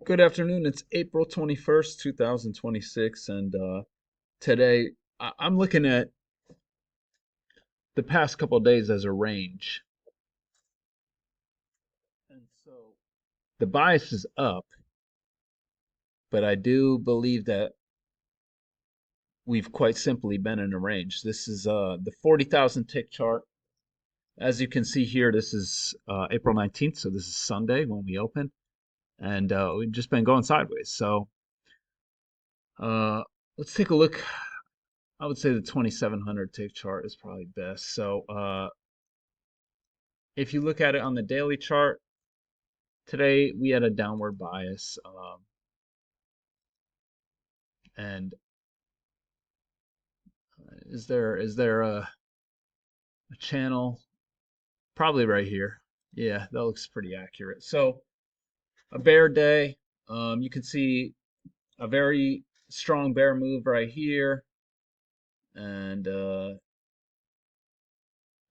Good afternoon. It's April 21st, 2026, and today I'm looking at the past couple of days as a range. And so the bias is up, but I do believe that we've quite simply been in a range. This is the 40,000 tick chart. As you can see here, this is April 19th, so this is Sunday when we open, and we've just been going sideways. So uh, let's take a look. I would say the 2700 tick chart is probably best. So if you look at it on the daily chart, today we had a downward bias, and is there a channel? Probably right here. Yeah, that looks pretty accurate. So a bear day. You can see a very strong bear move right here, and a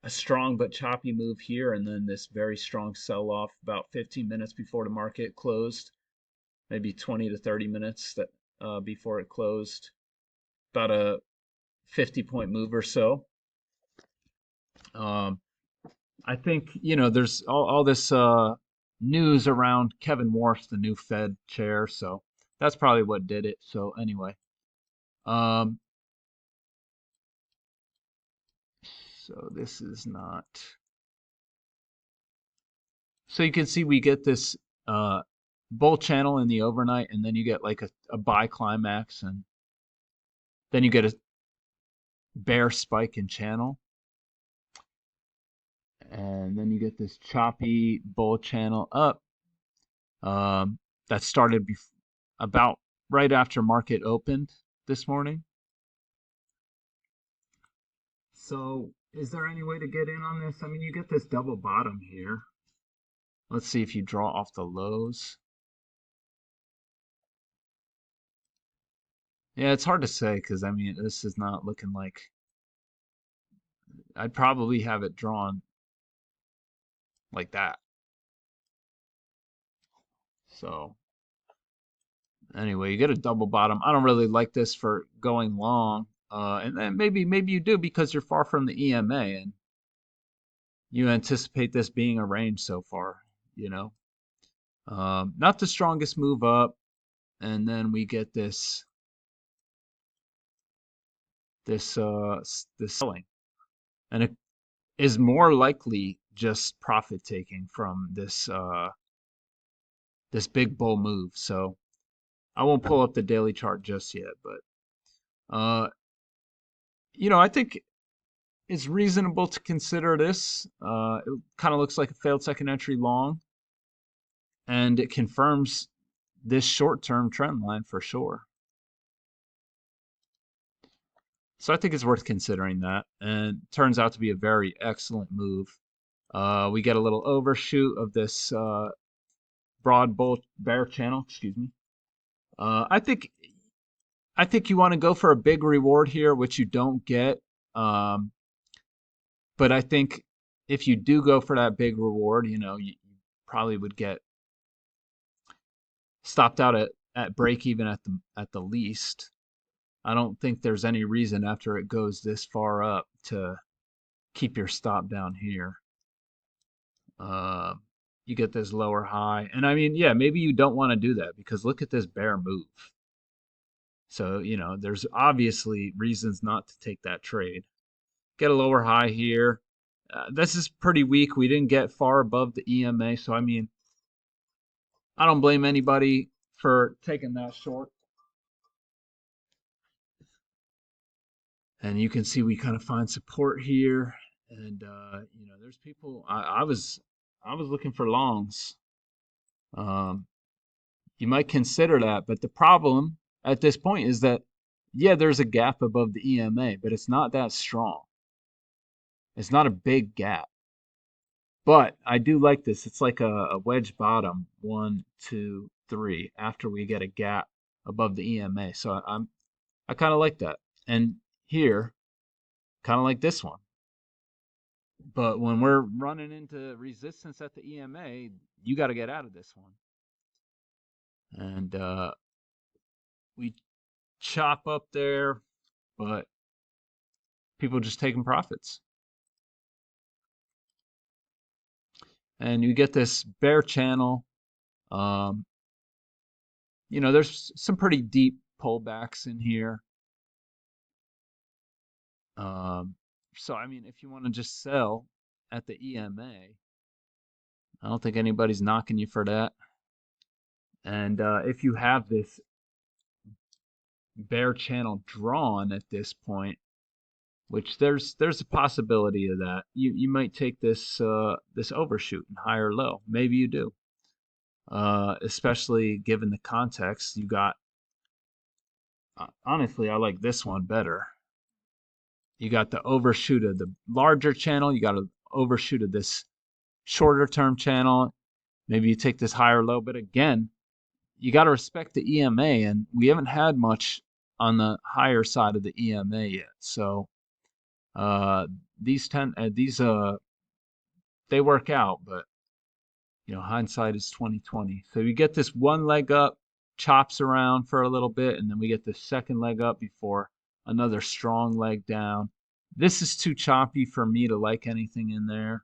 strong but choppy move here, and then this very strong sell-off about 15 minutes before the market closed, maybe 20 to 30 minutes before it closed. About a 50-point move or so. Um, I think, there's all this news around Kevin Warsh, the new Fed chair, so that's probably what did it. So anyway, um, so this is not. So you can see we get this bull channel in the overnight, and then you get like a buy climax, and then you get a bear spike in channel, and then you get this choppy bull channel up. Um, that started about right after market opened this morning. So, is there any way to get in on this? I mean, you get this double bottom here. Let's see if you draw off the lows. Yeah, it's hard to say because I mean, this is not looking like I'd probably have it drawn like that. So, anyway, you get a double bottom. I don't really like this for going long. And then maybe you do because you're far from the EMA and you anticipate this being a range so far, you know. Not the strongest move up, and then we get this selling, and it is more likely just profit taking from this big bull move. So I won't pull up the daily chart just yet, but uh, I think it's reasonable to consider this. It kind of looks like a failed second entry long, and it confirms this short-term trend line for sure. So I think it's worth considering that, and turns out to be a very excellent move. We get a little overshoot of this broad bull bear channel. Excuse me. Uh, I think I think you want to go for a big reward here, which you don't get. Um, but I think if you do go for that big reward, you probably would get stopped out at break even at the least. I don't think there's any reason after it goes this far up to keep your stop down here. Uh, you get this lower high. And I mean, yeah, maybe you don't want to do that because look at this bear move. So, there's obviously reasons not to take that trade. Get a lower high here. This is pretty weak. We didn't get far above the EMA. So, I mean, I don't blame anybody for taking that short. And you can see we kind of find support here. And, there's people, I was looking for longs. Um, you might consider that, but the problem at this point is that yeah, there's a gap above the EMA, but it's not that strong. It's not a big gap. But I do like this. It's like a wedge bottom, one, two, three, after we get a gap above the EMA. So I kind of like that. And here, kind of like this one. But when we're running into resistance at the EMA, you got to get out of this one. and we chop up there, but people just taking profits. And you get this bear channel. Um, there's some pretty deep pullbacks in here. Um, so, I mean, if you want to just sell at the EMA, I don't think anybody's knocking you for that. And if you have this bear channel drawn at this point, which there's a possibility of that, you might take this overshoot and higher low. Maybe you do. Especially given the context, you got. Honestly, I like this one better. You got the overshoot of the larger channel. You got an overshoot of this shorter term channel. Maybe you take this higher low, but again, you got to respect the EMA, and we haven't had much on the higher side of the EMA yet. So these they work out, but hindsight is 2020. So you get this one leg up, chops around for a little bit, and then we get the second leg up before another strong leg down. This is too choppy for me to like anything in there.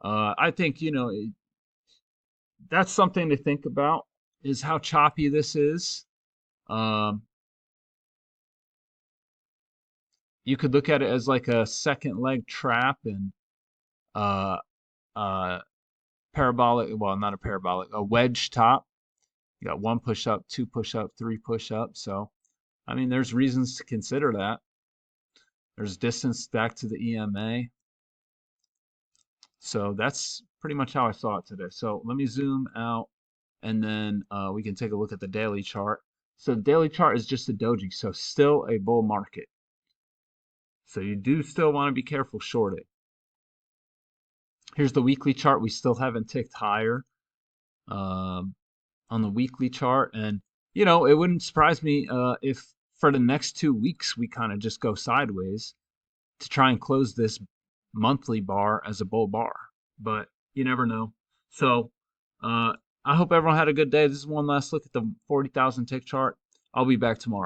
I think that's something to think about, is how choppy this is. Um, you could look at it as like a second leg trap and uh, uh, parabolic, well, not a parabolic, a wedge top. You got one push up, two push up, three push up. So, I mean, there's reasons to consider that. There's distance back to the EMA. So that's pretty much how I saw it today. So let me zoom out, and then we can take a look at the daily chart. So the daily chart is just a doji, so still a bull market. So you do still want to be careful shorting. Here's the weekly chart. We still haven't ticked higher on the weekly chart. And, it wouldn't surprise me if for the next 2 weeks we kind of just go sideways to try and close this monthly bar as a bull bar. But you never know. So I hope everyone had a good day. This is one last look at the 40,000 tick chart. I'll be back tomorrow.